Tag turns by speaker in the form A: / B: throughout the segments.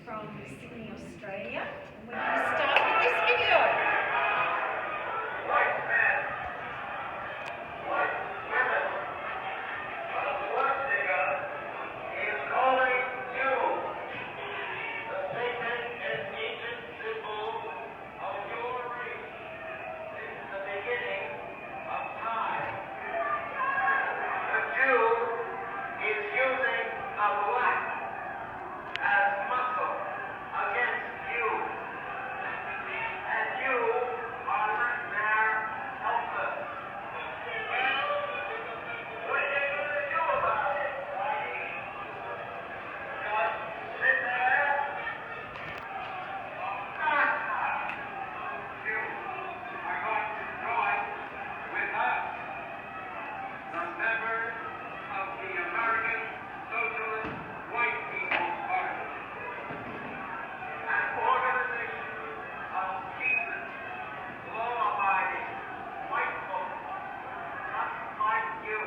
A: from Sydney, Australia. And we're going to start with this video.
B: White men, white women, a swastika is calling you. The sacred and ancient symbol of your race. This is the beginning of time. The Jew is using a black as muscle against you. And you are left there helpless. Well, what are you going to do about it, Whitey? Just sit there? You are going to join with us, the members of the American Socialist White People's Party, an organization of decent, law-abiding white folks, just like you.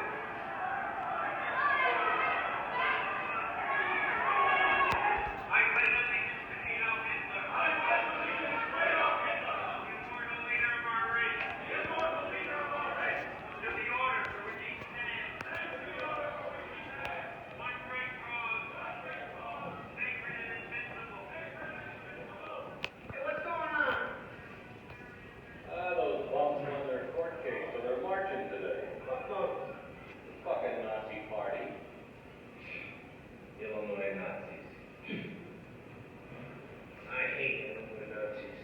B: I pledge allegiance to Adolf Hitler. I pledge allegiance to Adolf Hitler. The immortal leader of our race. The immortal leader of our race. To the order for which he stands. And to the order for which he stands. One great cause. One great cause. Sacred and invincible. Sacred and invincible. Hey, what's going on?
C: Those bums won their court case, so they're marching today.
B: What's those?
C: The fucking Nazi party.
B: Illinois Nazis. I hate Illinois Nazis.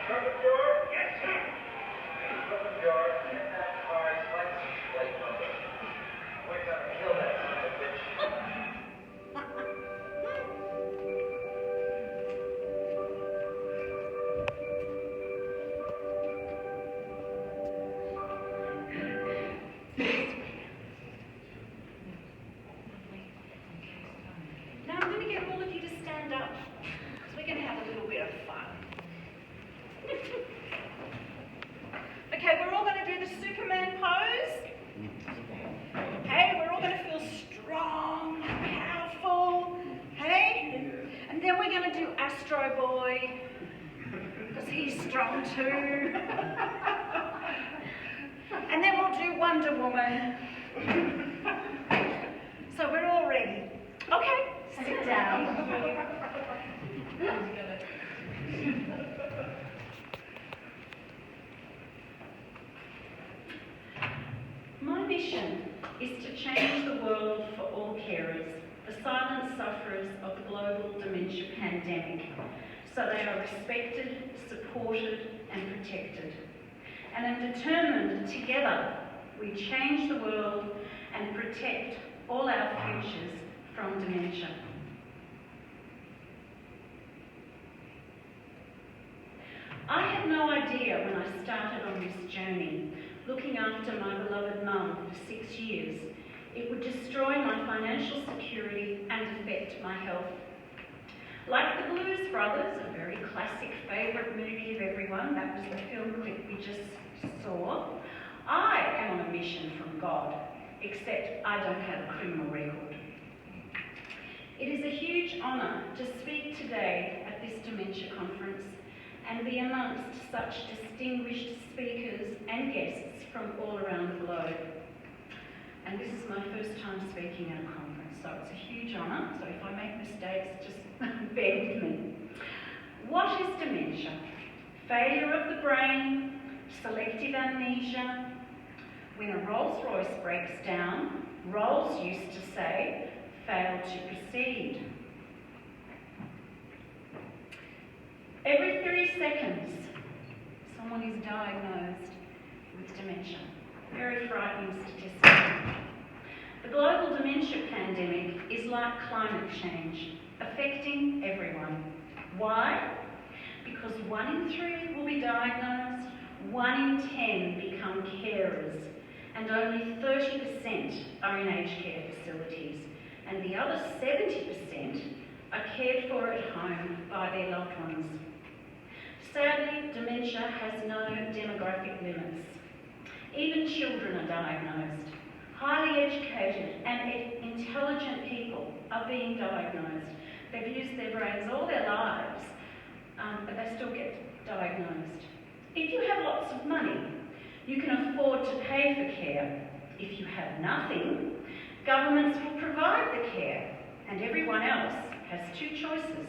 B: Open door? Yes, sir. Open door. Get that car's license plate number. We're gonna kill that son of a bitch.
A: Now I'm going to get all of you to stand up. So we're going to have a little bit of fun. Okay, we're all going to do the Superman pose. Hey, we're all going to feel strong, powerful. Hey? And then we're going to do Astro Boy. Because he's strong too. And then we'll do Wonder Woman. So we're all ready. Okay, sit down. My mission is to change the world for all carers, the silent sufferers of the global dementia pandemic, so they are respected, supported and protected. And I'm determined together we change the world and protect all our futures from dementia. I had no idea when I started on this journey, looking after my beloved mum for 6 years, it would destroy my financial security and affect my health. Like the Blues Brothers, a very classic favourite movie of everyone, that was the film clip we just saw, I am on a mission from God, except I don't have a criminal record. It is a huge honour to speak today at this dementia conference and be amongst such distinguished speakers and guests from all around the globe. And this is my first time speaking at a conference, so it's a huge honour, so if I make mistakes, just bear with me. What is dementia? Failure of the brain, selective amnesia. When a Rolls Royce breaks down, Rolls used to say, fail to proceed. Every 3 seconds, someone is diagnosed with dementia. Very frightening statistic. The global dementia pandemic is like climate change, affecting everyone. Why? Because 1 in 3 will be diagnosed, 1 in 10 become carers, and only 30% are in aged care facilities, and the other 70% are cared for at home by their loved ones. Sadly, dementia has no demographic limits. Even children are diagnosed. Highly educated and intelligent people are being diagnosed. They've used their brains all their lives, but they still get diagnosed. If you have lots of money, you can afford to pay for care. If you have nothing, governments will provide the care, and everyone else has two choices.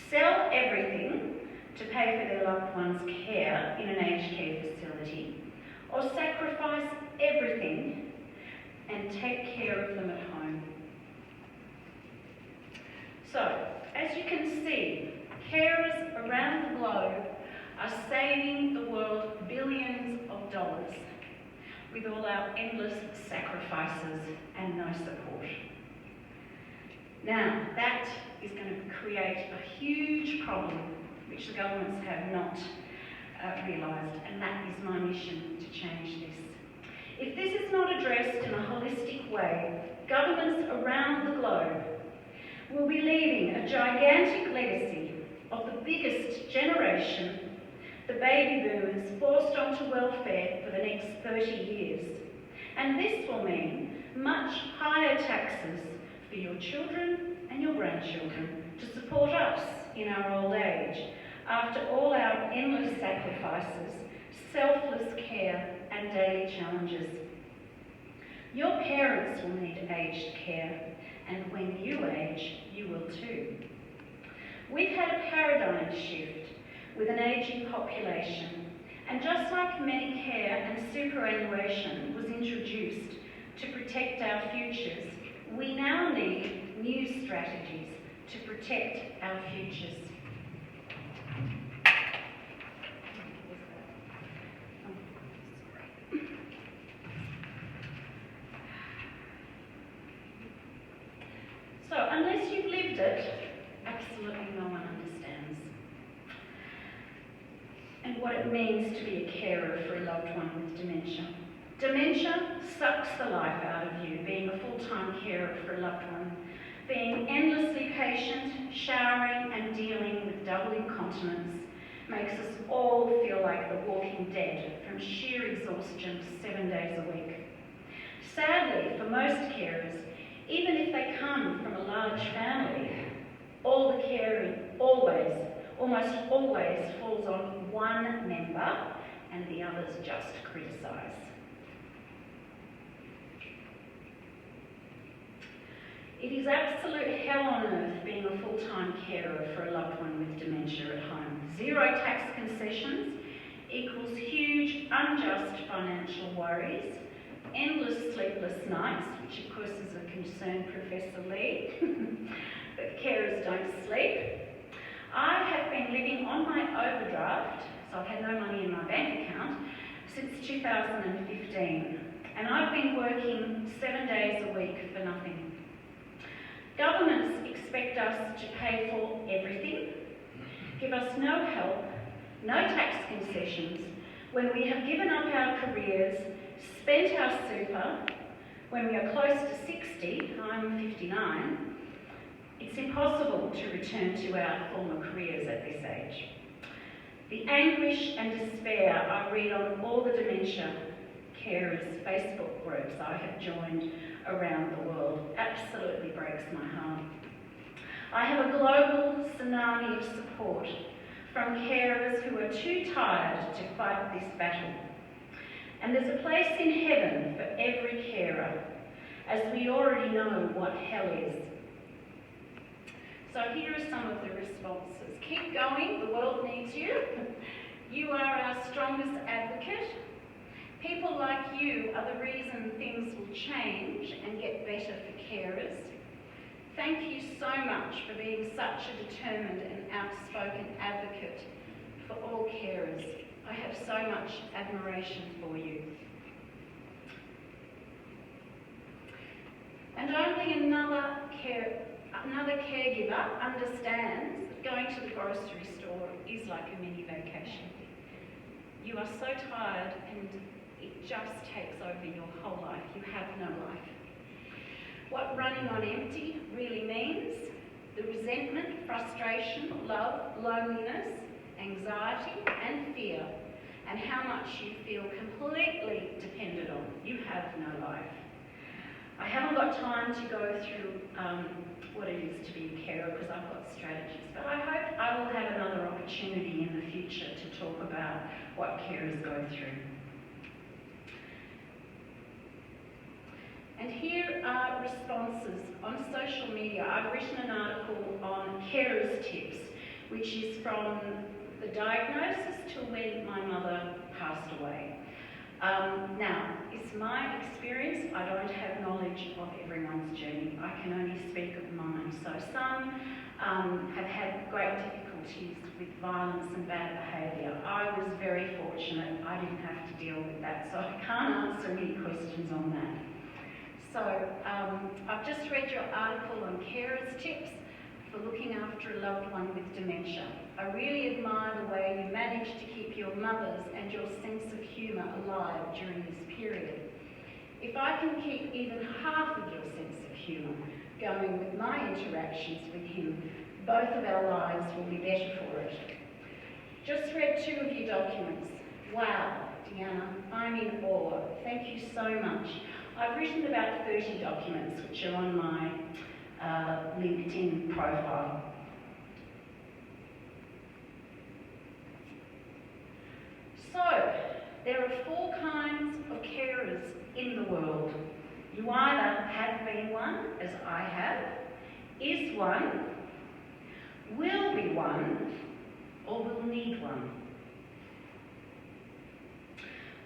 A: Sell everything to pay for their loved one's care in an aged care facility, or sacrifice everything and take care of them at home. So, as you can see, carers around the globe are saving the world billions of dollars with all our endless sacrifices and no support. Now, that is going to create a huge problem which the governments have not realised, and that is my mission to change this. If this is not addressed in a holistic way, governments around the globe will be leaving a gigantic legacy of the biggest generation, the baby boomers, forced onto welfare for the next 30 years. And this will mean much higher taxes for your children and your grandchildren to support us in our old age, after all our endless sacrifices, selfless care and daily challenges. Your parents will need aged care, and when you age, you will too. We've had a paradigm shift with an ageing population, and just like Medicare and superannuation was introduced to protect our futures, we now need new strategies to protect our futures. So, unless you've lived it, absolutely no one understands. And what it means to be a carer for a loved one with dementia. Dementia sucks the life out of you, being a full-time carer for a loved one. Being endlessly patient, showering and dealing with double incontinence makes us all feel like the walking dead from sheer exhaustion 7 days a week. Sadly, for most carers, even if they come from a large family, all the caring almost always falls on one member, and the others just criticise. It is absolute hell on earth being a full-time carer for a loved one with dementia at home. 0 tax concessions equals huge, unjust financial worries, endless sleepless nights, which of course is a concern, Professor Lee, but carers don't sleep. I have been living on my overdraft, so I've had no money in my bank account, since 2015, and I've been working 7 days a week for nothing. Governments expect us to pay for everything, give us no help, no tax concessions, when we have given up our careers, spent our super, when we are close to 60, I'm 59, it's impossible to return to our former careers at this age. The anguish and despair I read on all the dementia carers Facebook groups I have joined around the world absolutely breaks my heart. I have a global tsunami of support from carers who are too tired to fight this battle. And there's a place in heaven for every carer, as we already know what hell is. So here are some of the responses. Keep going, the world needs you. You are our strongest advocate. People like you are the reason things will change and get better for carers. Thank you so much for being such a determined and outspoken advocate for all carers. I have so much admiration for you. And only another caregiver understands that going to the grocery store is like a mini vacation. You are so tired and it just takes over your whole life. You have no life. What running on empty really means, the resentment, frustration, love, loneliness, anxiety and fear, and how much you feel completely dependent on. You have no life. I haven't got time to go through what it is to be a carer because I've got strategies, but I hope I will have another opportunity in the future to talk about what carers go through. And here are responses on social media. I've written an article on carers tips, which is from the diagnosis to when my mother passed away. Now, it's my experience. I don't have knowledge of everyone's journey. I can only speak of mine. So some have had great difficulties with violence and bad behaviour. I was very fortunate. I didn't have to deal with that, so I can't answer any questions on that. So I've just read your article on carers tips for looking after a loved one with dementia. I really admire the way you managed to keep your mother's and your sense of humour alive during this period. If I can keep even half of your sense of humour going with my interactions with him, both of our lives will be better for it. Just read 2 of your documents. Wow, Deanna, I'm in awe. Thank you so much. I've written about 30 documents which are on my LinkedIn profile. So, there are 4 kinds of carers in the world. You either have been one, as I have, is one, will be one, or will need one.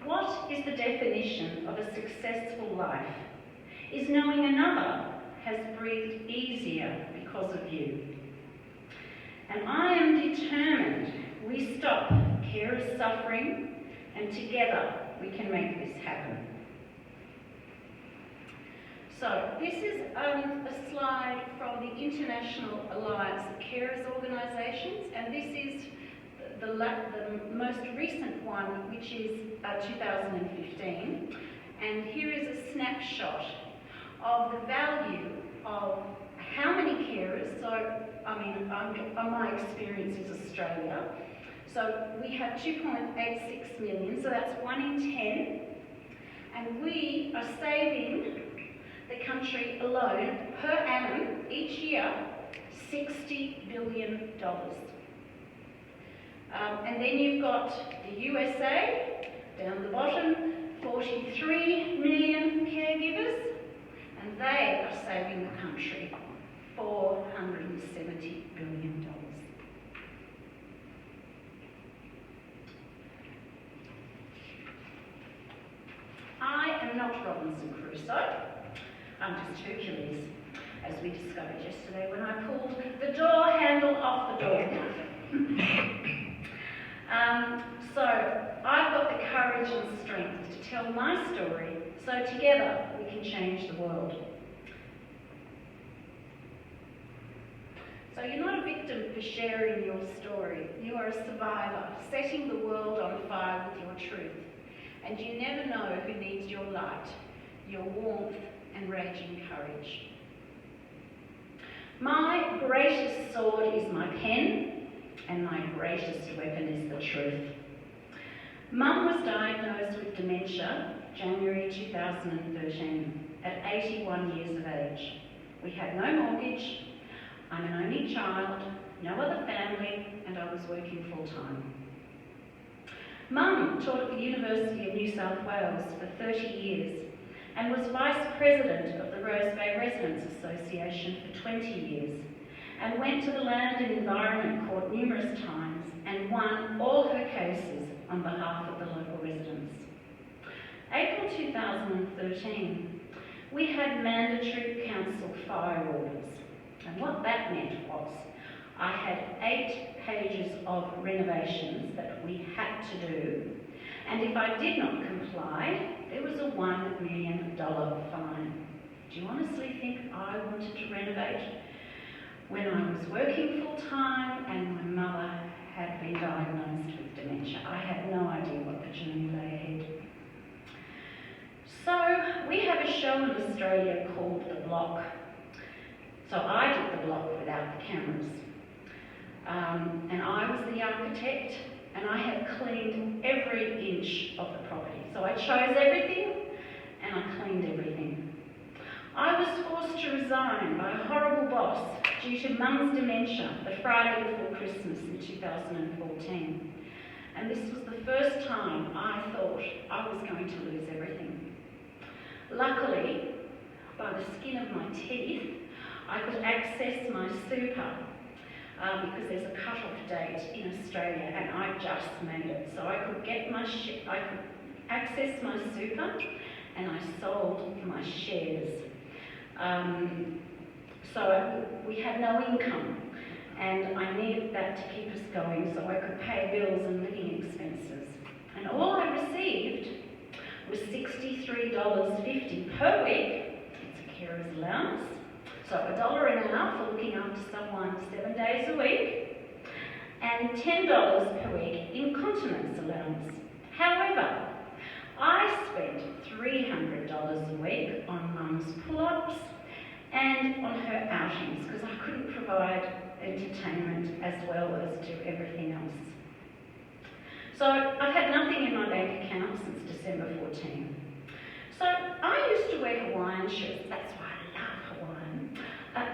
A: What is the definition of a successful life? Is knowing another has breathed easier because of you. And I am determined we stop carers suffering, and together we can make this happen. So this is a slide from the International Alliance of Carers Organisations, and this is the most recent one, which is 2015. And here is a snapshot of the value of how many carers. So, my experience is Australia. So we have 2.86 million, so that's 1 in 10. And we are saving the country alone, per annum, each year, $60 billion. And then you've got the USA, down the bottom, 43 million caregivers, and they are saving the country $470 billion. I am not Robinson Crusoe. I'm just Hercules, as we discovered yesterday when I pulled the door handle off the door. So I've got the courage and strength to tell my story, so together we can change the world. So you're not a victim for sharing your story. You are a survivor, setting the world on fire with your truth. And you never know who needs your light, your warmth and raging courage. My greatest sword is my pen, and my greatest weapon is the truth. Mum was diagnosed with dementia January 2013 at 81 years of age. We had no mortgage, I'm an only child, no other family, and I was working full-time. Mum taught at the University of New South Wales for 30 years and was Vice President of the Rose Bay Residents Association for 20 years, and went to the Land and Environment Court numerous times and won all her cases on behalf of the local residents. April 2013, we had mandatory council fire orders, and what that meant was I had 8 pages of renovations that we had to do, and if I did not comply, there was a $1 million fine. Do you honestly think I wanted to renovate when I was working full-time and my mother had been diagnosed with dementia. I had no idea what the journey lay ahead. So we have a show in Australia called The Block. So I did The Block without the cameras. And I was the architect, and I had cleaned every inch of the property. So I chose everything, and I cleaned everything. I was forced to resign by a horrible boss due to Mum's dementia the Friday before Christmas in 2014. And this was the first time I thought I was going to lose everything. Luckily, by the skin of my teeth, I could access my super because there's a cut-off date in Australia, and I just made it. So I could get I could access my super, and I sold my shares. So we had no income, and I needed that to keep us going so I could pay bills and living expenses. And all I received was $63.50 per week. It's a carer's allowance. So $1 an hour for looking after someone 7 days a week, and $10 per week in continence allowance. However, I spent $300 a week on Mum's pull-ups and on her outings because I couldn't provide entertainment as well as do everything else. So I've had nothing in my bank account since December 14. So I used to wear Hawaiian shirts, that's why I love Hawaiian,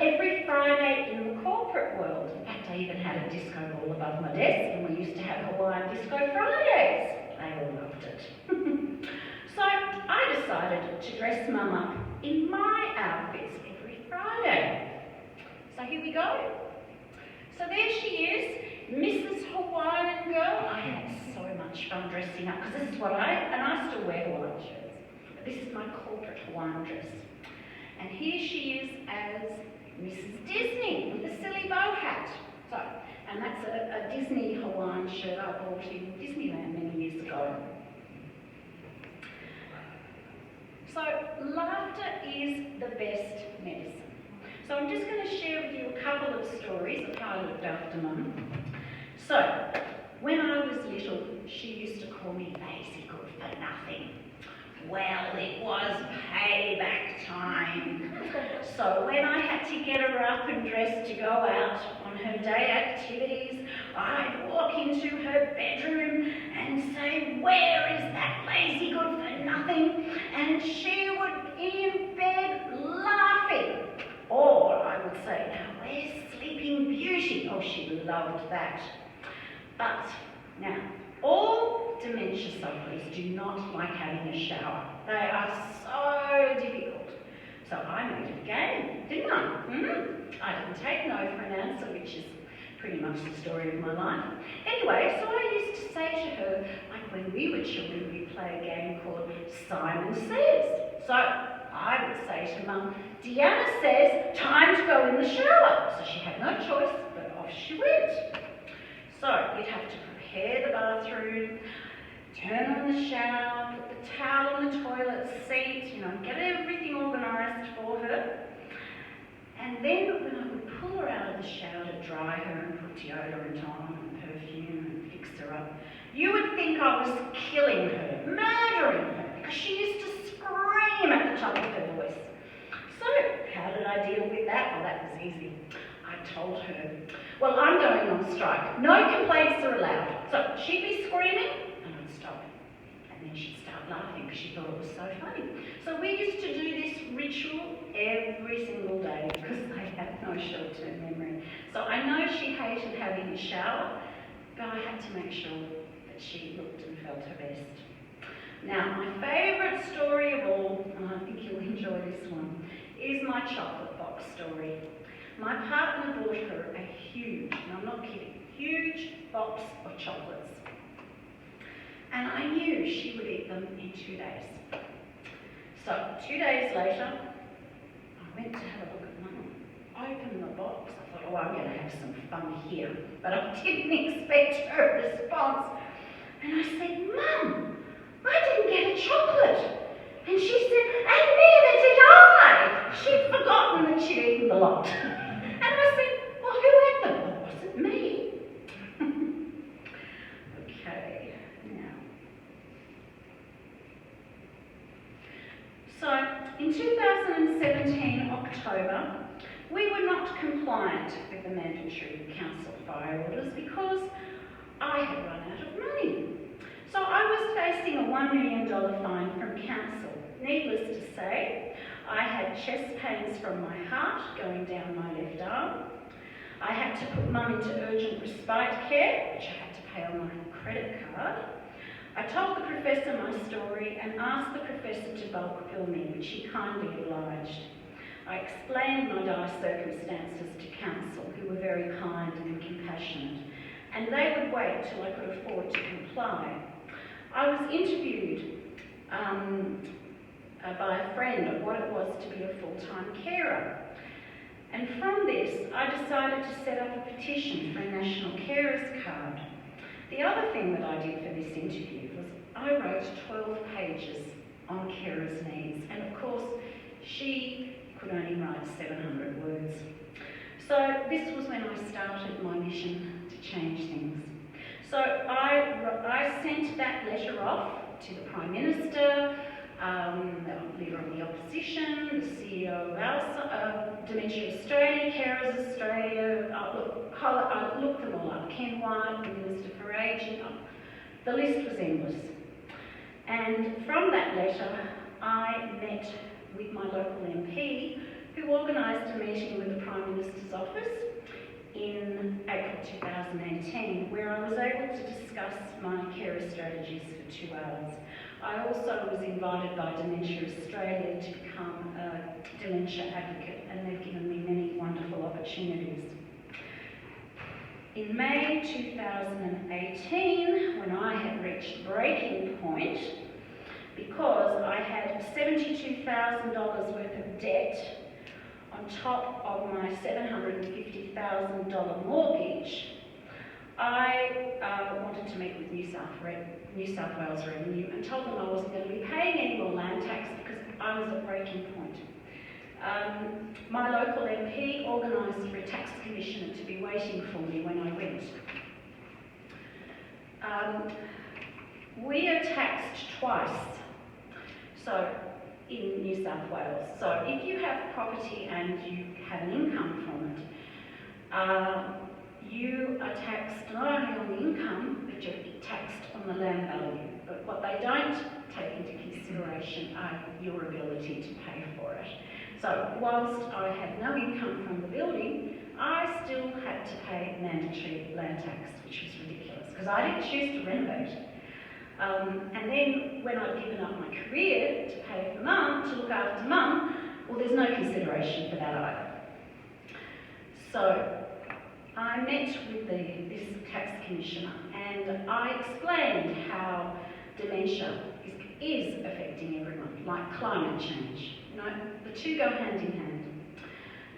A: every Friday in the corporate world. In fact, I even had a disco ball above my desk, and we used to have Hawaiian Disco Fridays. They all loved it. So I decided to dress Mum up in my outfits every Friday. So here we go. So there she is, Mrs. Hawaiian Girl. I had so much fun dressing up because this is what and I still wear Hawaiian shirts. But this is my corporate Hawaiian dress. And here she is as Mrs. Disney with a silly bow hat. So, and that's a Disney Hawaiian shirt I bought in Disneyland many years ago. So, laughter is the best medicine. So I'm just going to share with you a couple of stories of how I looked after Mum. So, when I was little, she used to call me lazy good for nothing. Well, it was payback time. So when I had to get her up and dressed to go out on her day activities, I'd walk into her bedroom and say, "Where is that lazy good for nothing?" And she would be in bed laughing. Or I would say, "Now where's Sleeping Beauty?" Oh, she loved that. But now, all dementia sufferers do not like having a shower. They are so difficult. So I made it a game, didn't I? I didn't take no for an answer, which is pretty much the story of my life. Anyway, so I used to say to her, like when we were children, we play a game called Simon Says. So I would say to Mum, "Deanna says, time to go in the shower." So she had no choice, but off she went. So you'd have to prepare the bathroom, turn on the shower, put the towel on the toilet seat, get everything organised for her. And then when I would pull her out of the shower to dry her and put deodorant on and perfume and fix her up, you would think I was killing her, murdering her, because she used to scream at the top of her voice. So how did I deal with that? Well, that was easy. I told her, "Well, I'm going on strike. No complaints are allowed." So she'd be screaming, and I'd stop. And then she'd start laughing because she thought it was so funny. So we used to do this ritual every single day because I had no short-term memory. So I know she hated having a shower, but I had to make sure that she looked and felt her best. Now, my favourite story of all, and I think you'll enjoy this one, is my chocolate box story. My partner bought her a huge, and I'm not kidding, huge box of chocolates. And I knew she would eat them in 2 days. So 2 days later, I went to have a look at Mum. Opened the box. I thought, "Oh, I'm going to have some fun here." But I didn't expect her response. And I said, "Mum, I didn't get a chocolate." And she said, "And neither did I." She'd forgotten that she'd eaten the lot. And I said, "Well, who ate them?" Well, it wasn't me. in 2017 October, we were not compliant with the mandatory council fire orders because I had run out of money. So I was facing a $1 million fine from council. Needless to say, I had chest pains from my heart going down my left arm. I had to put Mum into urgent respite care, which I had to pay on my credit card. I told the professor my story and asked the professor to bulk bill me, which he kindly obliged. I explained my dire circumstances to council, who were very kind and compassionate, and they would wait till I could afford to comply. I was interviewed by a friend of what it was to be a full-time carer. And from this, I decided to set up a petition for a National Carers Card. The other thing that I did for this interview was I wrote 12 pages on carers' needs, and of course, she could only write 700 words. So this was when I started my mission to change things. So I sent that letter off to the Prime Minister, the Leader of the Opposition, the CEO of Dementia Australia, Carers Australia, I looked them all up, Ken White, the Minister for Ageing, the list was endless. And from that letter, I met with my local MP, who organised a meeting with the Prime Minister's office in April 2018, where I was able to discuss my carer strategies for 2 hours. I also was invited by Dementia Australia to become a dementia advocate, and they've given me many wonderful opportunities. In May 2018, when I had reached breaking point, because I had $72,000 worth of debt on top of my $750,000 mortgage, I wanted to meet with New South Wales Revenue and told them I wasn't going to be paying any more land tax because I was at breaking point. My local MP organised for a tax commissioner to be waiting for me when I went. We are taxed twice, so in New South Wales. So if you have property and you have an income from it, you are taxed not only on the income, but you're taxed on the land value. But what they don't take into consideration are your ability to pay for it. So whilst I had no income from the building, I still had to pay mandatory land tax, which was ridiculous, because I didn't choose to renovate. And then when I'd given up my career to pay for Mum, to look after Mum, well, there's no consideration for that either. So I met with this tax commissioner and I explained how dementia is affecting everyone, like climate change. You know, the two go hand in hand.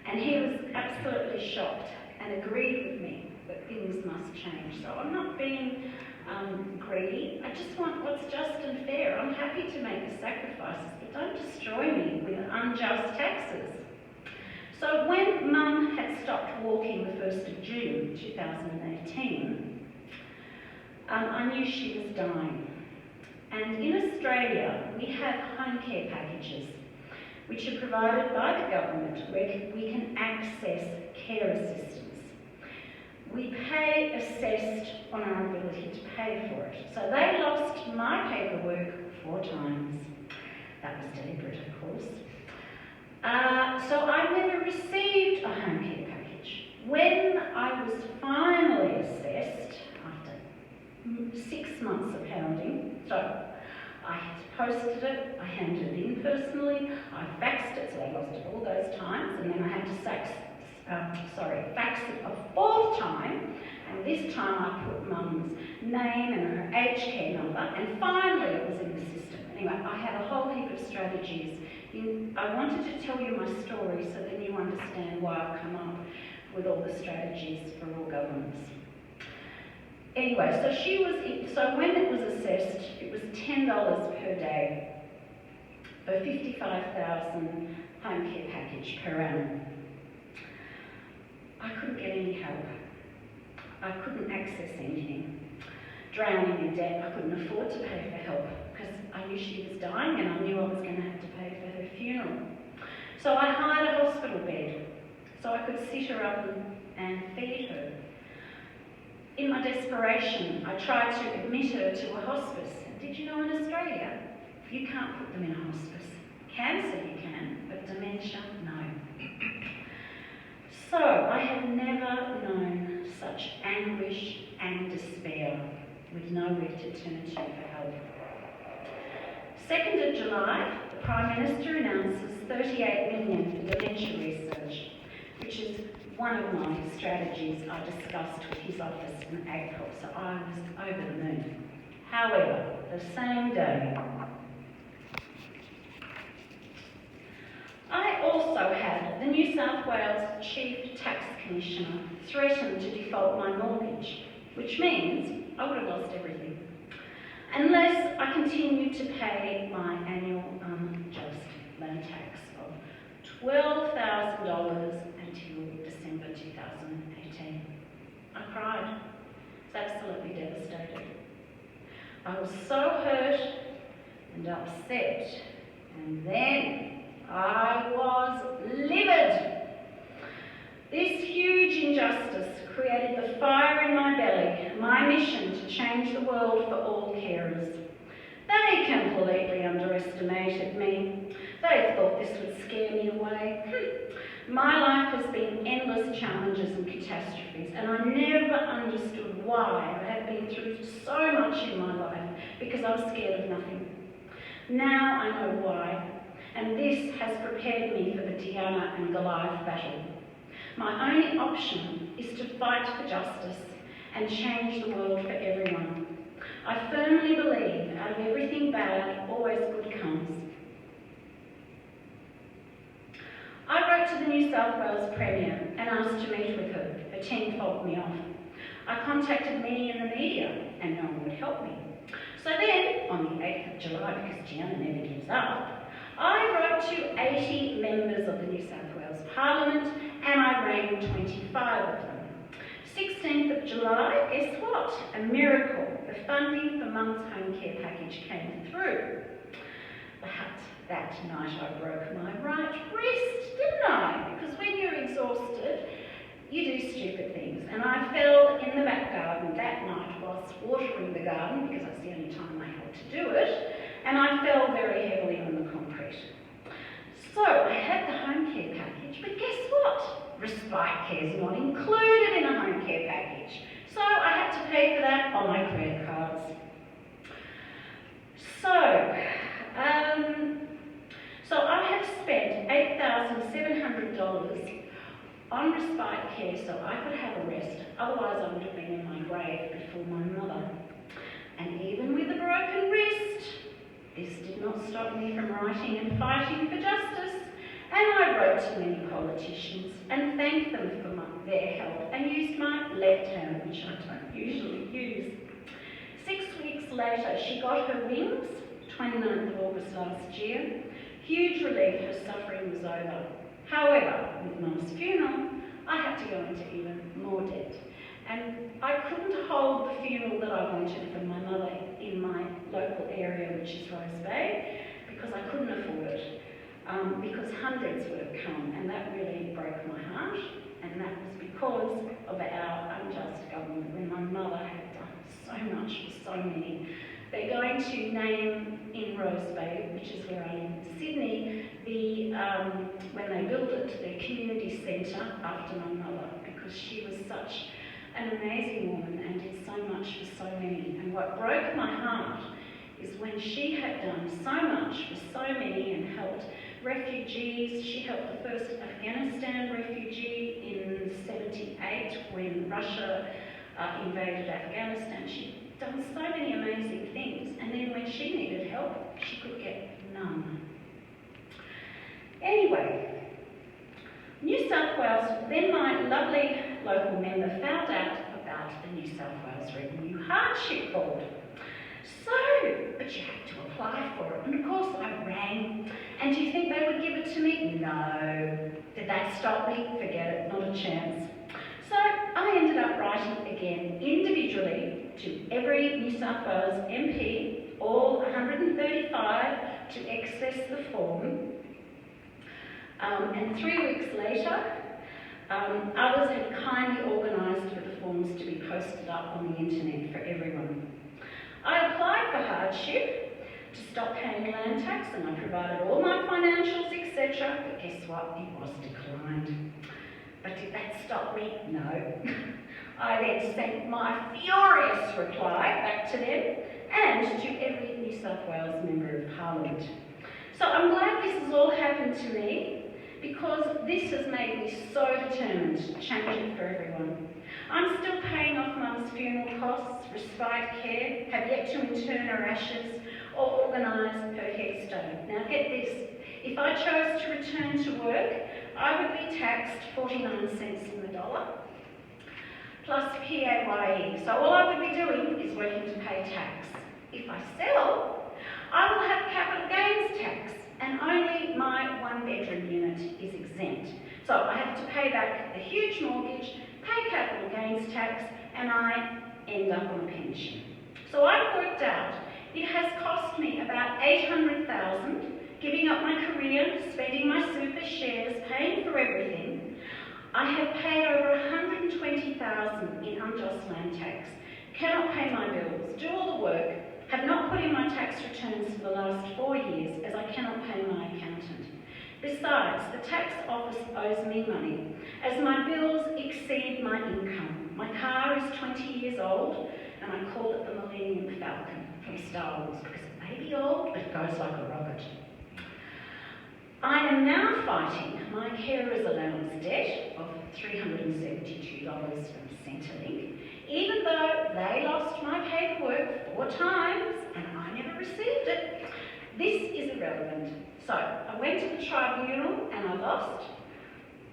A: And he was absolutely shocked and agreed with me that things must change. So I'm not being greedy. I just want what's just and fair. I'm happy to make the sacrifices, but don't destroy me with unjust taxes. So when Mum had stopped walking the 1st of June 2018, I knew she was dying. And in Australia, we have home care packages, which are provided by the government, where we can access care assistance. We pay assessed on our ability to pay for it. So they lost my paperwork 4 times. That was deliberate, of course. So I never received a home care package. When I was finally assessed, after 6 months of hounding, so I posted it, I handed it in personally, I faxed it, so I lost it all those times, and then I had to fax it a 4th time, and this time I put Mum's name and her aged care number, and finally it was in the system. Anyway, I had a whole heap of strategies. I wanted to tell you my story so then you understand why I've come up with all the strategies for all governments. Anyway, so when it was assessed, it was $10 per day for 55,000 home care package per annum. I couldn't get any help. I couldn't access anything. Drowning in debt, I couldn't afford to pay for help because I knew she was dying and I knew I was going to have to pay for her funeral. So I hired a hospital bed so I could sit her up and feed her. In my desperation, I tried to admit her to a hospice. And did you know in Australia, you can't put them in a hospice. Cancer you can, but dementia, no. So I have never known such anguish and despair with nowhere to turn to for help. 2nd of July, the Prime Minister announces 38 million for dementia research, which is one of my strategies I discussed with his office in April, so I was over the moon. However, the same day, I also had the New South Wales Chief Tax Commissioner threaten to default my mortgage, which means I would have lost everything, unless I continued to pay my annual unjust land tax of $12,000 until December 2018. I cried. I was absolutely devastated. I was so hurt and upset, and then I was livid. This huge injustice created the fire in my belly, my mission to change the world for all carers. They completely underestimated me. They thought this would scare me away. My life has been endless challenges and catastrophes, and I never understood why I had been through so much in my life because I was scared of nothing. Now I know why, and this has prepared me for the Deanna and Goliath battle. My only option is to fight for justice and change the world for everyone. I firmly believe out of everything bad, always good comes. I wrote to the New South Wales Premier and asked to meet with her. Her team fobbed me off. I contacted many in the media and no one would help me. So then, on the 8th of July, because Deanna never gives up, I wrote to 80 members of the New South Wales Parliament and I rang 25 of them. 16th of July, guess what? A miracle. The funding for Mum's home care package came through. But that night I broke my right wrist, didn't I? Because when you're exhausted, you do stupid things. And I fell in the back garden that night whilst watering the garden, because that's the only time I had to do it, and I fell very heavily on the concrete. So I had the home care package, but guess what? Respite care is not included in a home care package. So I had to pay for that on my credit cards. So I have spent $8,700 on respite care so I could have a rest, otherwise I would have been in my grave before my mother. And even with a broken wrist, this did not stop me from writing and fighting for justice. And I wrote to many politicians and thanked them for their help and used my left hand, which I don't usually use. 6 weeks later, she got her wings, 29th of August last year. Huge relief, her suffering was over. However, with Mum's funeral, I had to go into even more debt. And I couldn't hold the funeral that I wanted for my mother in my local area, which is Rose Bay, because I couldn't afford it. Because hundreds would have come, and that really broke my heart. And that was because of our unjust government, when my mother had done so much for so many. They're going to name in Rose Bay, which is where I live in Sydney, when they build it, their community centre after my mother, because she was such an amazing woman and did so much for so many. And what broke my heart is when she had done so much for so many and helped refugees. She helped the first Afghanistan refugee in '78 when Russia invaded Afghanistan. She'd done so many amazing things, and then when she needed help, she could get none. Anyway, New South Wales, then my lovely local member found out about the New South Wales Revenue Hardship Board. But you had to apply for it. And of course I rang. And do you think they would give it to me? No. Did that stop me? Forget it, not a chance. So I ended up writing again individually to every New South Wales MP, all 135, to access the form. And 3 weeks later, others had kindly organised for the forms to be posted up on the internet for everyone. I applied for hardship to stop paying land tax, and I provided all my financials, etc. But guess what? It was declined. But did that stop me? No. I then sent my furious reply back to them and to every New South Wales Member of Parliament. So I'm glad this has all happened to me, because this has made me so determined to change it for everyone. I'm still paying off Mum's funeral costs, respite care, have yet to intern her ashes or organise her headstone. Now get this, if I chose to return to work, I would be taxed 49 cents in the dollar, plus PAYE. So all I would be doing is working to pay tax. If I sell, I will have capital gains tax, and only my one-bedroom unit is exempt. So I have to pay back a huge mortgage, pay capital gains tax, and I end up on a pension. So I've worked out it has cost me about $800,000, giving up my career, spending my super shares, paying for everything. I have paid over $120,000 in unjust land tax, cannot pay my bills, do all the work, have not put in my tax returns for the last 4 years as I cannot pay my accountant. Besides, the tax office owes me money as my bills exceed my income. My car is 20 years old and I call it the Millennium Falcon from Star Wars because it may be old, but it goes like a rocket. I am now fighting my carer's allowance debt of $372 from Centrelink, even though they lost my paperwork 4 times and I never received it. This is irrelevant. So I went to the tribunal and I lost,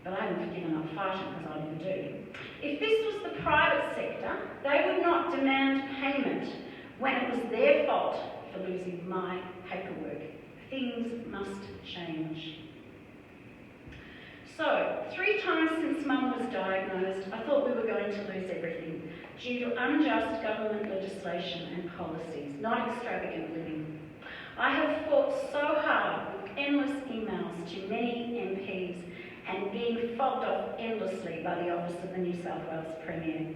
A: but I haven't given up fighting because I never do. If this was the private sector, they would not demand payment when it was their fault for losing my paperwork. Things must change. So, 3 times since Mum was diagnosed, I thought we were going to lose everything due to unjust government legislation and policies, not extravagant living. I have fought so hard with endless emails to many MPs and being fobbed off endlessly by the Office of the New South Wales Premier.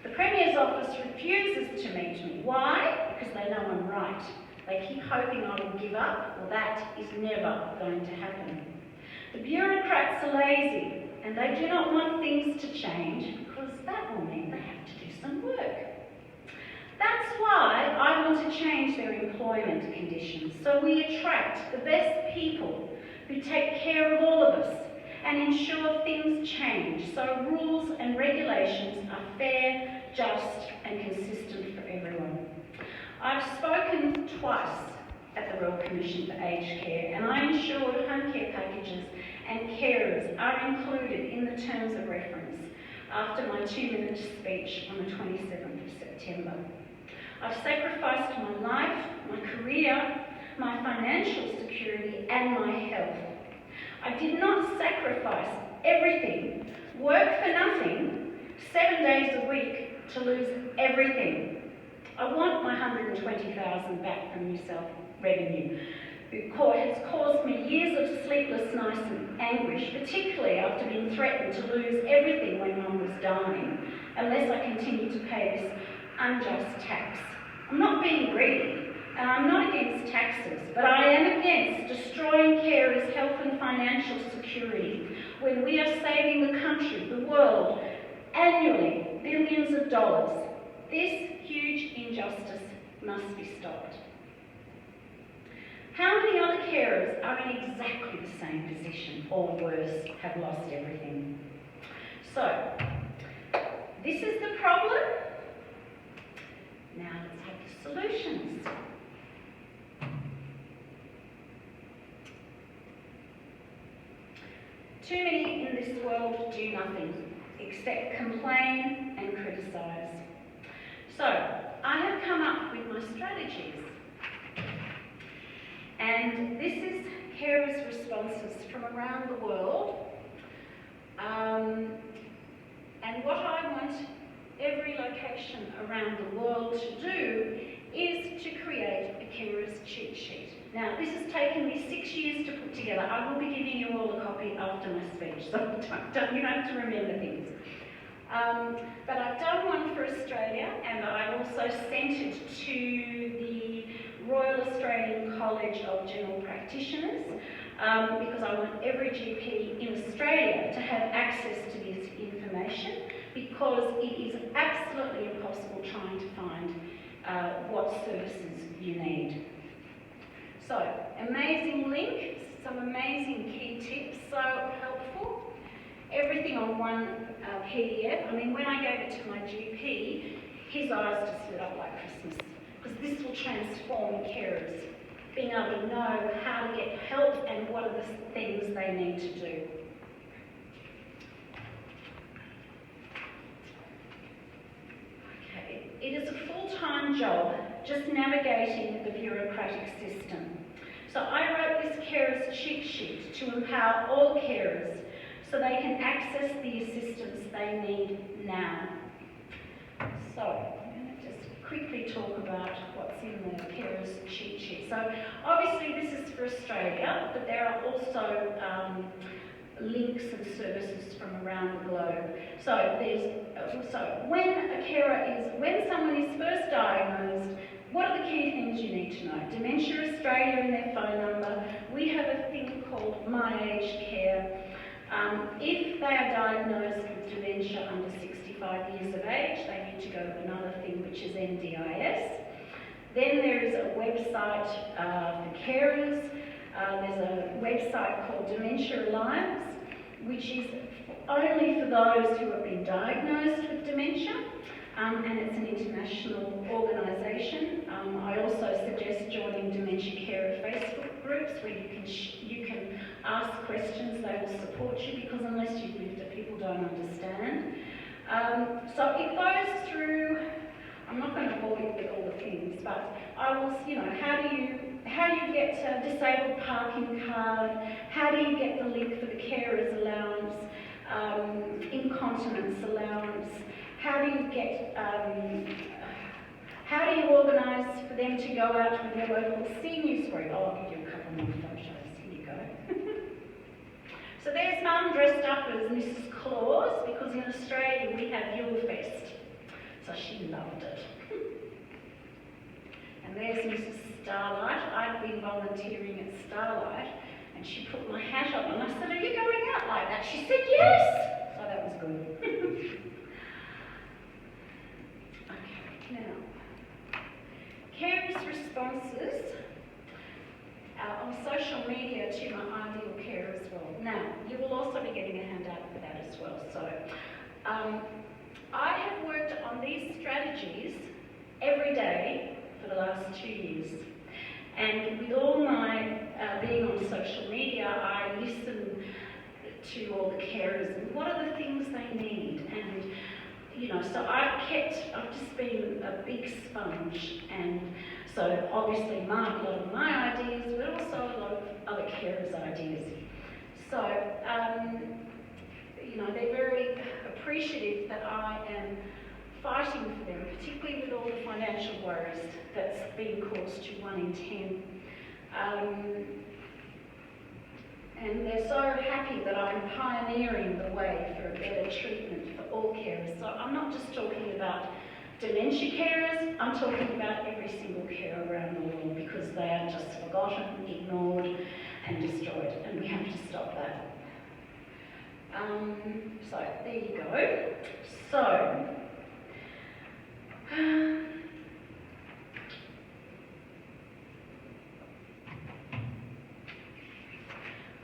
A: The Premier's office refuses to meet me. Why? Because they know I'm right. They keep hoping I will give up. Well, that is never going to happen. The bureaucrats are lazy and they do not want things to change because that will mean they have to do some work. That's why I want to change their employment conditions so we attract the best people who take care of all of us and ensure things change so rules and regulations are fair, just and consistent for everyone. I've spoken twice at the Royal Commission for Aged Care and I ensured home care packages and carers are included in the terms of reference after my 2-minute speech on the 27th of September. I've sacrificed my life, my career, my financial security and my health. I did not sacrifice everything, work for nothing, 7 days a week to lose everything. I want my $120,000 back from New South Revenue. It has caused me years of sleepless nights and anguish, particularly after being threatened to lose everything when Mum was dying, unless I continue to pay this unjust tax. I'm not being greedy, and I'm not against taxes, but I am against destroying carers' health and financial security when we are saving the country, the world, annually billions of dollars. This huge injustice must be stopped. How many other carers are in exactly the same position, or worse, have lost everything? So, this is the problem. Now let's have the solutions. Too many in this world do nothing except complain and criticise. So, I have come up with my strategies. And this is carers' responses from around the world. And what I want every location around the world to do is to create a carer's cheat sheet. Now, this has taken me 6 years to put together. I will be giving you all a copy after my speech, so you don't have to remember things. But I've done one for Australia, and I also sent it to the Royal Australian College of General Practitioners, because I want every GP in Australia to have access to this information, because it is absolutely impossible trying to find what services you need. So, amazing link, some amazing key tips, so helpful. Everything on one PDF. I mean, when I gave it to my GP, his eyes just lit up like Christmas, because this will transform carers, being able to know how to get help and what are the things they need to do. Okay, it is a full-time job just navigating the bureaucratic system. So I wrote this carers cheat sheet to empower all carers so they can access the assistance they need now. So I'm going to just quickly talk about what's in the carers cheat sheet. So obviously this is for Australia, but there are also links and services from around the globe. So when someone is first diagnosed, what are the key things you need to know? Dementia Australia and their phone number. We have a thing called My Aged Care. If they are diagnosed with dementia under 65 years of age, they need to go to another thing, which is NDIS. Then there is a website for carers. There's a website called Dementia Alliance, which is only for those who have been diagnosed with dementia, and it's an international organisation. I also suggest joining Dementia Carer Facebook groups where you can ask questions. They will support you, because unless you've lived it, people don't understand. So it goes through. I'm not going to bore you with all the things, but I was, how do you get a disabled parking card? How do you get the link for the carers allowance, incontinence allowance? How do you get, how do you organise for them to go out with their local seniors group? Oh, I'll give you a couple more photos. Here you go. So there's Mum dressed up as Mrs. Claus, because in Australia we have Yule Fest. So she loved it. And there's Mrs. Starlight. I'd been volunteering at Starlight, and she put my hat on, and I said, "Are you going out like that?" She said, "Yes." So that was good. Okay, now, carers' responses on social media to my ideal care as well. Now, you will also be getting a handout for that as well. So, I have worked on these strategies every day for the last 2 years. And with all my being on social media, I listen to all the carers and what are the things they need. And, so I've just been a big sponge. And so obviously a lot of my ideas, but also a lot of other carers' ideas. So, they're very appreciative that I am fighting for them, particularly with all the financial worries that's being caused to 1 in 10. And they're so happy that I'm pioneering the way for a better treatment for all carers. So I'm not just talking about dementia carers, I'm talking about every single carer around the world, because they are just forgotten, ignored and destroyed, and we have to stop that. So there you go. So,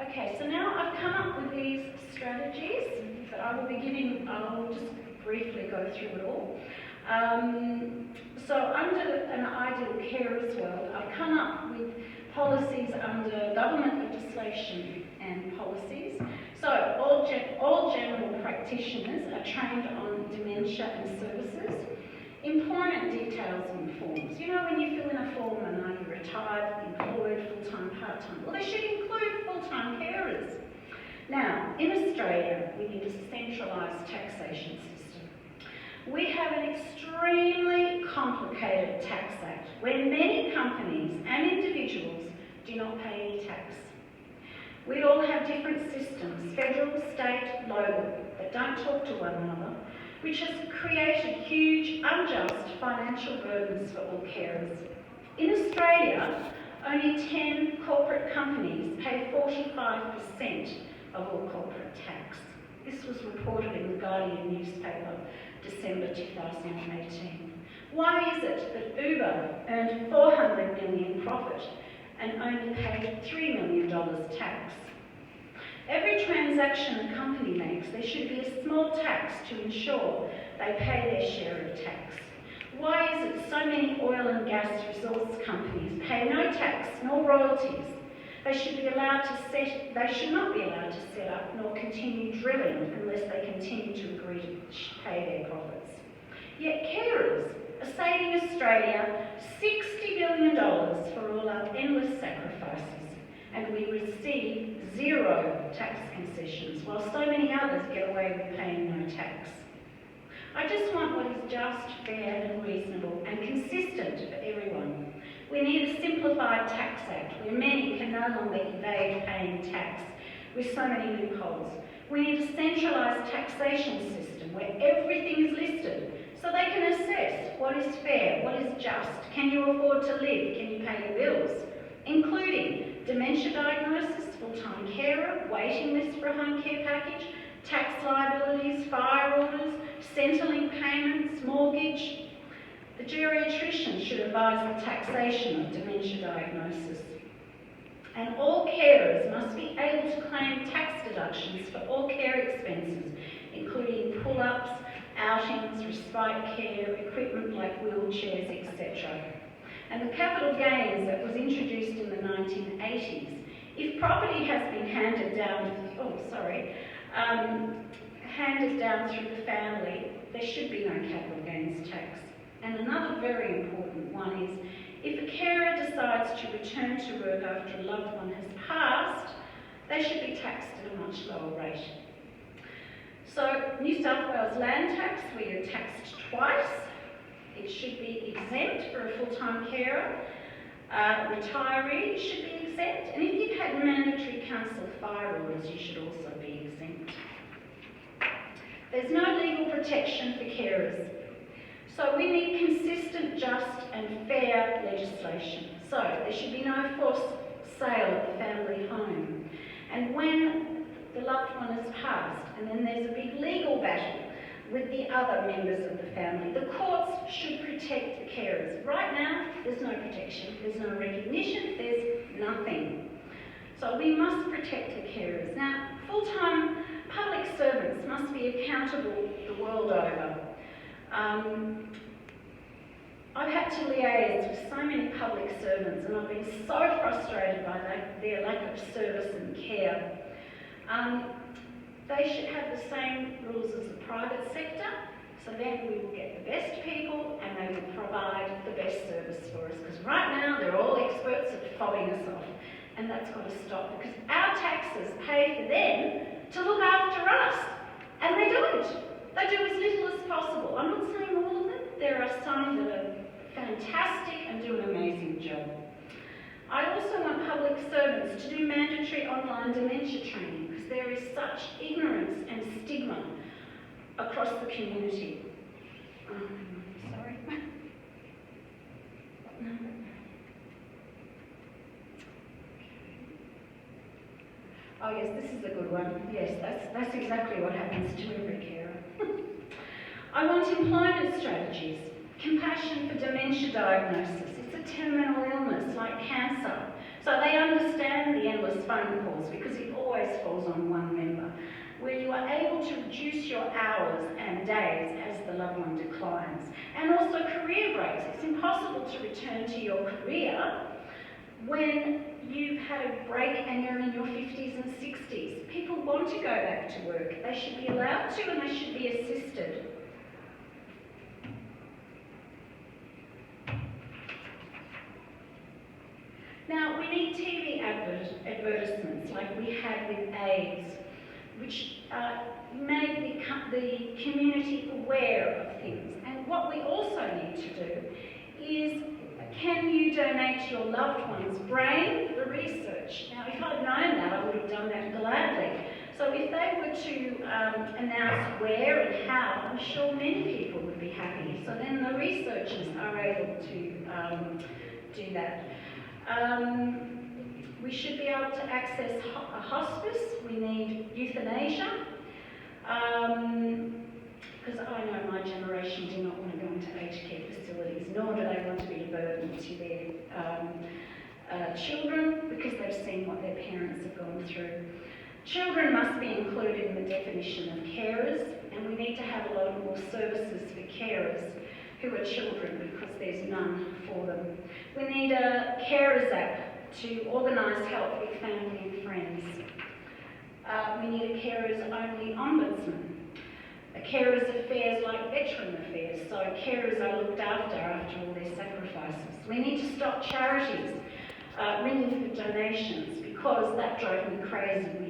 A: okay, so now I've come up with these strategies that I will just briefly go through it all. So under an ideal care as well, I've come up with policies under government legislation and policies. So all general practitioners are trained on dementia and services. Employment details on forms. When you fill in a form and are you retired, employed, full-time, part-time? Well, they should include full-time carers. Now, in Australia, we need a centralised taxation system. We have an extremely complicated tax act where many companies and individuals federal, state, local, that don't talk to one another, which has created huge, unjust financial burdens for all carers. In Australia, only 10 corporate companies pay 45% of all corporate tax. This was reported in the Guardian newspaper, December 2018. Why is it that Uber earned $400 million profit and only paid $3 million tax? Every transaction a company makes, there should be a small tax to ensure they pay their share of tax. Why is it so many oil and gas resource companies pay no tax nor royalties? They should not be allowed to set up nor continue drilling unless they continue to agree to pay their profits. Yet carers are saving Australia $60 billion for all our endless sacrifices, and we receive zero tax concessions, while so many others get away with paying no tax. I just want what is just, fair and reasonable and consistent for everyone. We need a simplified tax act where many can no longer evade paying tax with so many loopholes. We need a centralised taxation system where everything is listed so they can assess what is fair, what is just, can you afford to live, can you pay your bills, including dementia diagnosis, full-time carer, waiting list for a home care package, tax liabilities, fire orders, Centrelink payments, mortgage. The geriatrician should advise the taxation of dementia diagnosis. And all carers must be able to claim tax deductions for all care expenses, including pull-ups, outings, respite care, equipment like wheelchairs, etc. And the capital gains that was introduced in the 1980s, if property has been handed down through the family, there should be no capital gains tax. And another very important one is, if a carer decides to return to work after a loved one has passed, they should be taxed at a much lower rate. So, New South Wales land tax, where you're taxed twice, it should be exempt for a full-time carer. Retirees should be exempt, and if you've had mandatory council fire orders, you should also be exempt. There's no legal protection for carers, so we need consistent, just and fair legislation. So there should be no forced sale of the family home. And when the loved one has passed, and then there's a big legal battle with the other members of the family, the courts should protect the carers. Right now, there's no protection, there's no recognition, there's nothing. So we must protect the carers. Now, full-time public servants must be accountable the world over. I've had to liaise with so many public servants, and I've been so frustrated by their lack of service and care. They should have the same rules as the private sector, so then we will get the best people and they will provide the best service for us. Because right now they're all experts at fobbing us off, and that's got to stop, because our taxes pay for them to look after us, and they don't. They do as little as possible. I'm not saying all of them. There are some that are fantastic and do an amazing job. I also want public servants to do mandatory online dementia training, because there is such ignorance and stigma across the community. Sorry. What number? Oh yes, this is a good one. Yes, that's exactly what happens to every carer. I want employment strategies, compassion for dementia diagnosis. It's a terminal illness like cancer. So they understand the endless phone calls, because it always falls on one member, where you are able to reduce your hours and days as the loved one declines. And also career breaks. It's impossible to return to your career when you've had a break and you're in your 50s and 60s. People want to go back to work. They should be allowed to, and they should be assisted. Now, we need TV advertisements like we had with AIDS, which made the community aware of things. And what we also need to do is, can you donate your loved one's brain for research? Now, if I'd known that, I would have done that gladly. So if they were to announce where and how, I'm sure many people would be happy. So then the researchers are able to do that. We should be able to access a hospice. We need euthanasia. Because I know my generation do not want to go into aged care facilities, nor do they want to be a burden to their children, because they've seen what their parents have gone through. Children must be included in the definition of carers, and we need to have a lot more services for carers who are children, because there's none for them. We need a carers app to organise help with family and friends. We need a carers only ombudsman. A carers affairs like veteran affairs, so carers are looked after all their sacrifices. We need to stop charities ringing for donations, because that drove me crazy. We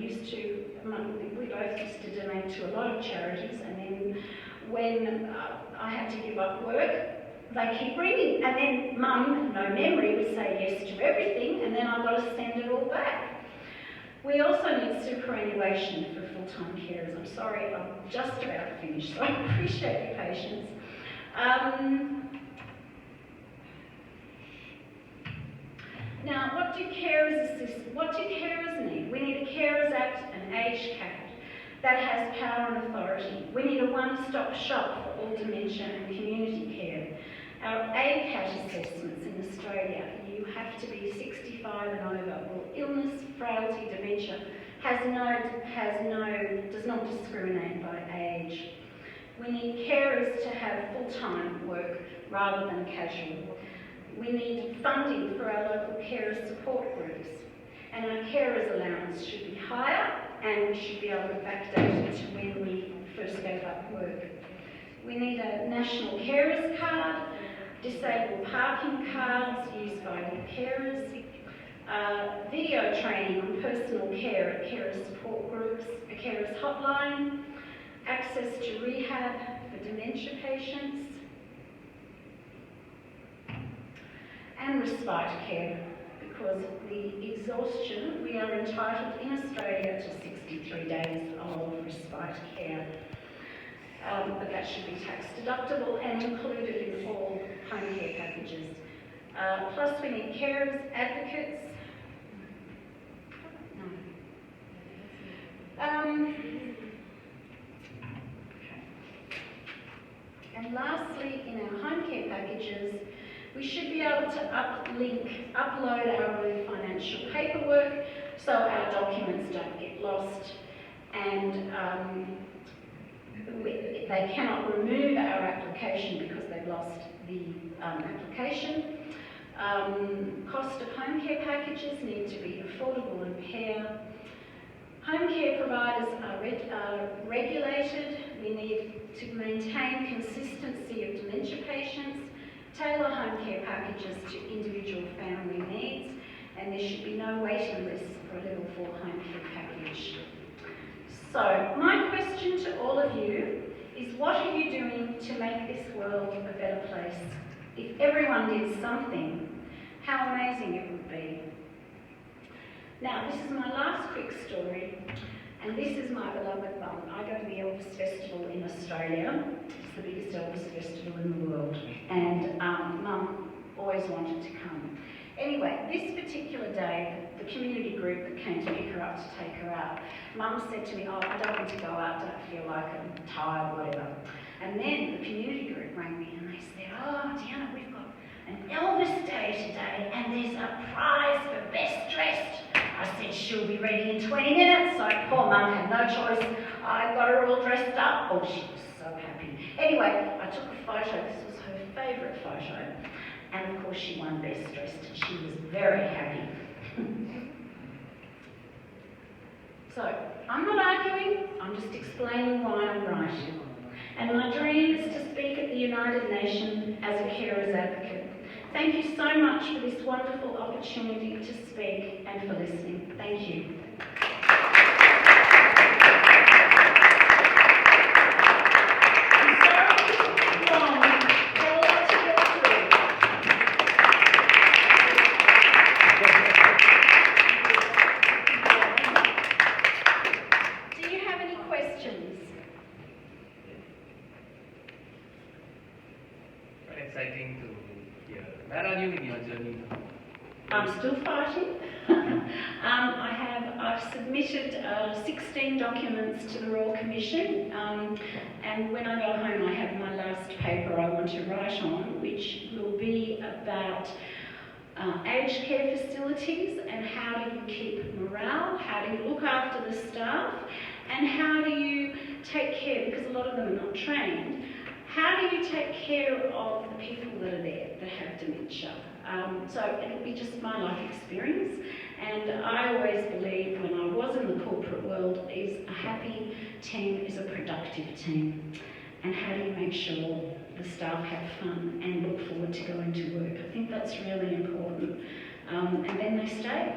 A: both used to donate to a lot of charities, and then when I had to give up work, they keep ringing, and then Mum, no memory, would say yes to everything, and then I've got to send it all back. We also need superannuation for full-time carers. I'm sorry, I'm just about finished, so I appreciate your patience. Now, what do carers need? We need a Carers Act and Age Cap that has power and authority. We need a one-stop shop for all dementia and community care. Our ACAT assessments in Australia, you have to be 65 and over. Well, illness, frailty, dementia does not discriminate by age. We need carers to have full-time work rather than casual. We need funding for our local carer support groups. And our carers allowance should be higher, and we should be able to backdate it to when we first gave up work. We need a national carers card, disabled parking cards used by all carers, video training on personal care at carer support groups, a carers hotline, access to rehab for dementia patients, and respite care, because the exhaustion, we are entitled in Australia to 63 days of respite care. But that should be tax deductible and included in all home care packages. Plus we need carers, advocates. And lastly, in our home care packages, we should be able to upload our own financial paperwork so our documents don't get lost, and they cannot remove our application because they've lost the application. Cost of home care packages need to be affordable and fair. Home care providers are regulated. We need to maintain consistency of dementia patients, tailor home care packages to individual family needs, and there should be no waiting lists for a level 4 home care package. So, my question to all of you is, what are you doing to make this world a better place? If everyone did something, how amazing it would be. Now, this is my last quick story, and this is my beloved mum. I go to the Elvis Festival in Australia. It's the biggest Elvis festival in the world, and Mum always wanted to come. Anyway, this particular day, the community group that came to pick her up to take her out, Mum said to me, "Oh, I don't want to go out, don't feel like I'm tired, whatever." And then the community group rang me and they said, "Oh, Deanna, we've got an Elvis Day today and there's a prize for best dressed." I said, "She'll be ready in 20 minutes. So poor Mum had no choice. I got her all dressed up. Oh, she was so happy. Anyway, I took a photo. This was her favourite photo. And of course she won best dressed and she was very happy. So, I'm not arguing, I'm just explaining why I'm right. And my dream is to speak at the United Nations as a carers advocate. Thank you so much for this wonderful opportunity to speak and for listening. Thank you. I'm sorry it took long. Had a lot to get through. still fighting. I've submitted 16 documents to the Royal Commission, and when I go home I have my last paper I want to write on, which will be about aged care facilities and how do you keep morale, how do you look after the staff, and how do you take care, because a lot of them are not trained, how do you take care of the people that are there that have dementia? So it'll be just my life experience, and I always believe when I was in the corporate world is a happy team is a productive team. And how do you make sure the staff have fun and look forward to going to work? I think that's really important. And then they stay,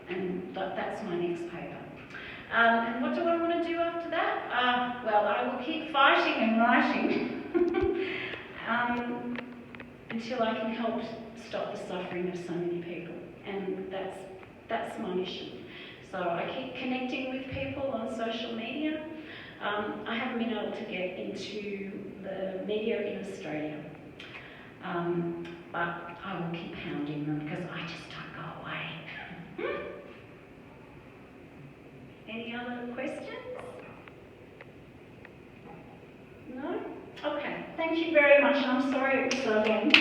A: and that's my next paper. And what do I want to do after that? Well, I will keep fighting and writing until I can help stop the suffering of so many people, and that's my mission. So I keep connecting with people on social media. I haven't been able to get into the media in Australia, but I will keep hounding them because I just don't go away. Any other questions? No? Okay, thank you very much. I'm sorry it was so long.